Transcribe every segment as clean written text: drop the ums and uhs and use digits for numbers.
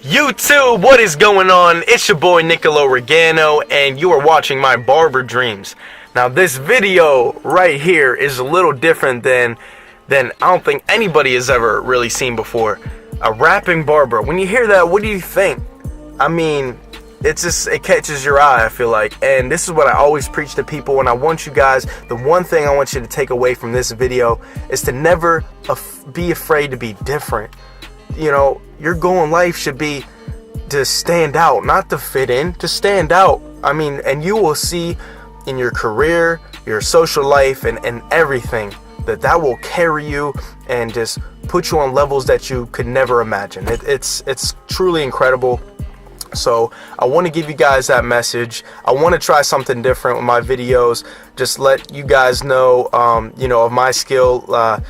YouTube, what is going on? It's your boy Nicolo and you are watching my barber dreams. Now this video right here is a little different than I don't think anybody has ever really seen before. A rapping barber. When you hear that, what do you think? I mean, it catches your eye, I feel like. And this is what I always preach to people, and I want you guys, the one thing I want you to take away from this video is to never be afraid to be different. You know, your goal in life should be to stand out, not to fit in, to stand out. I mean, and you will see in your career, your social life, and everything that will carry you and just put you on levels that you could never imagine. It's truly incredible. So I want to give you guys that message. I want to try something different with my videos. Just let you guys know, you know, of my skill,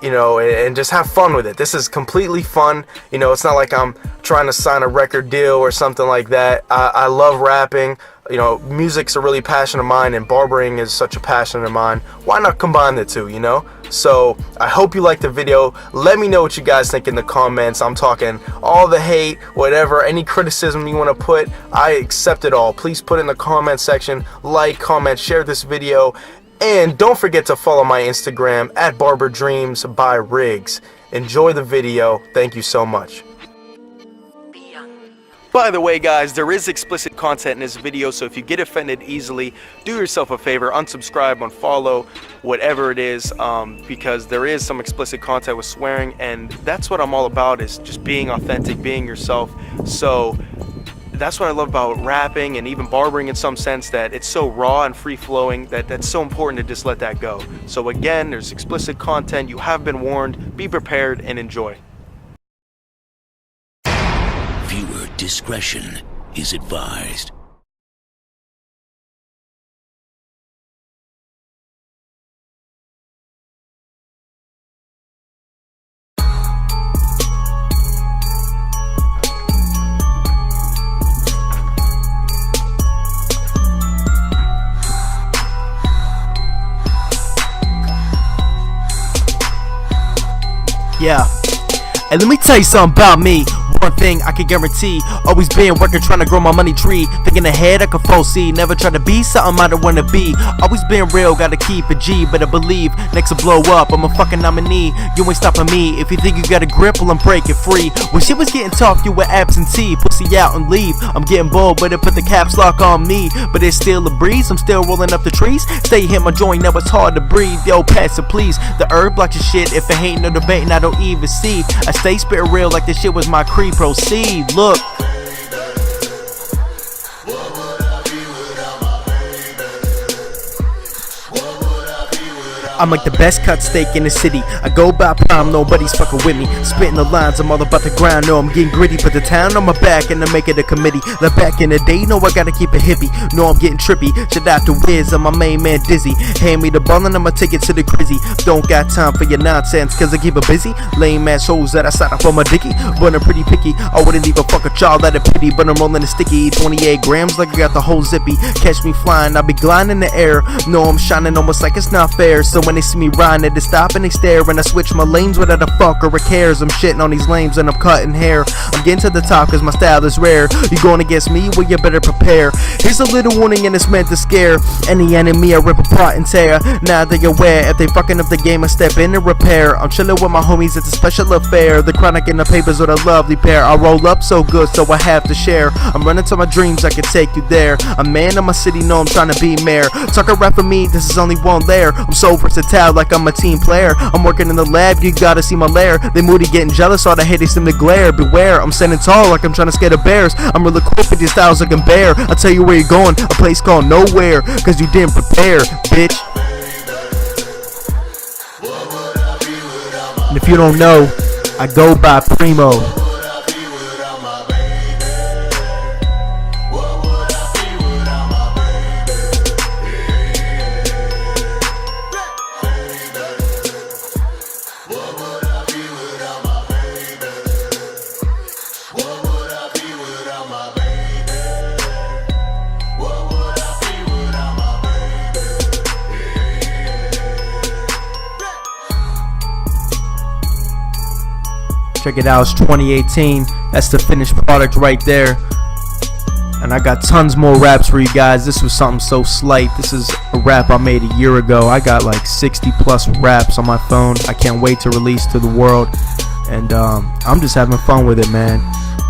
you know, and just have fun with it. This is completely fun. You know, it's not like I'm trying to sign a record deal or something like that. I love rapping. You know, music's a really passion of mine, and barbering is such a passion of mine. Why not combine the two, you know? So I hope you liked the video. Let me know what you guys think in the comments. I'm talking all the hate, whatever, any criticism you want to put, I accept it all. Please put it in the comment section. Like, comment, share this video. And don't forget to follow my Instagram at Barber Dreams by Riggs. Enjoy the video. Thank you so much. By the way, guys, there is explicit content in this video, so if you get offended easily, do yourself a favor, unsubscribe, unfollow, whatever it is, because there is some explicit content with swearing, and that's what I'm all about, is just being authentic, being yourself. So that's what I love about rapping and even barbering, in some sense, that it's so raw and free-flowing that's so important to just let that go. So again, there's explicit content. You have been warned. Be prepared and enjoy. Viewer discretion is advised. Yeah, and let me tell you something about me. One thing I can guarantee, always been working, trying to grow my money tree. Thinking ahead, I can foresee, never try to be something I don't wanna be. Always been real, gotta keep it G, better believe next to blow up, I'm a fucking nominee. You ain't stopping me, if you think you got a grip, well I'm breaking free. When shit was getting tough, you were absentee. Pussy out and leave, I'm getting bold, but it put the caps lock on me. But it's still a breeze, I'm still rolling up the trees. Stay hit my joint, now it's hard to breathe. Yo, pass it please, the herb blocks your shit. If it ain't no debating, I don't even see. I stay spit real like this shit was my creed. Proceed, look. I'm like the best cut steak in the city. I go by prime, nobody's fucking with me. Spitting the lines, I'm all about the grind. No, I'm getting gritty, put the town on my back and I make it a committee. Like back in the day, no, I gotta keep it hippie. No, I'm getting trippy. Shout out to Wiz, I'm my main man Dizzy. Hand me the ball and I'ma take it to the grizzy. Don't got time for your nonsense, cause I keep it busy. Lame ass hoes that I side up on my dicky. But I'm pretty picky, I wouldn't even fuck a child out of pity. But I'm rolling a sticky, 28 grams like I got the whole zippy. Catch me flying, I'll be gliding in the air. No, I'm shining almost like it's not fair. So when they see me riding, they stop and they stare, and I switch my lanes without a fucker cares. I'm shitting on these lames and I'm cutting hair. I'm getting to the top cause my style is rare. You going against me? Well, you better prepare. Here's a little warning and it's meant to scare any enemy I rip apart and tear. Now they aware, if they fucking up the game I step in and repair. I'm chilling with my homies, it's a special affair. The chronic and the papers with a lovely pair. I roll up so good so I have to share. I'm running to my dreams, I can take you there. A man in my city, know I'm trying to be mayor. Talk a rap for me, this is only one layer. I'm so versatile like I'm a team player. I'm working in the lab, you gotta see my lair. They moody getting jealous, all the haters seem to glare. Beware, I'm standing tall like I'm trying to scare the bears. I'm really quick with your styles I can bear. I'll tell you where you're going, a place called nowhere, cause you didn't prepare, bitch. And if you don't know, I go by Primo. Check it out, it's 2018. That's the finished product right there. And I got tons more raps for you guys. This was something so slight. This is a rap I made a year ago. I got like 60 plus raps on my phone. I can't wait to release to the world. And I'm just having fun with it, man.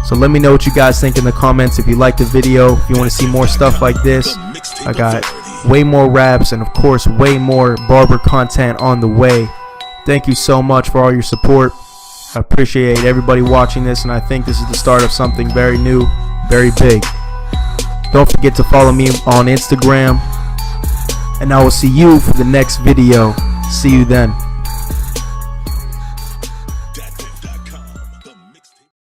So let me know what you guys think in the comments. If you like the video, if you want to see more stuff like this, I got way more raps and of course way more Barber content on the way. Thank you so much for all your support. I appreciate everybody watching this, and I think this is the start of something very new, very big. Don't forget to follow me on Instagram, and I will see you for the next video. See you then.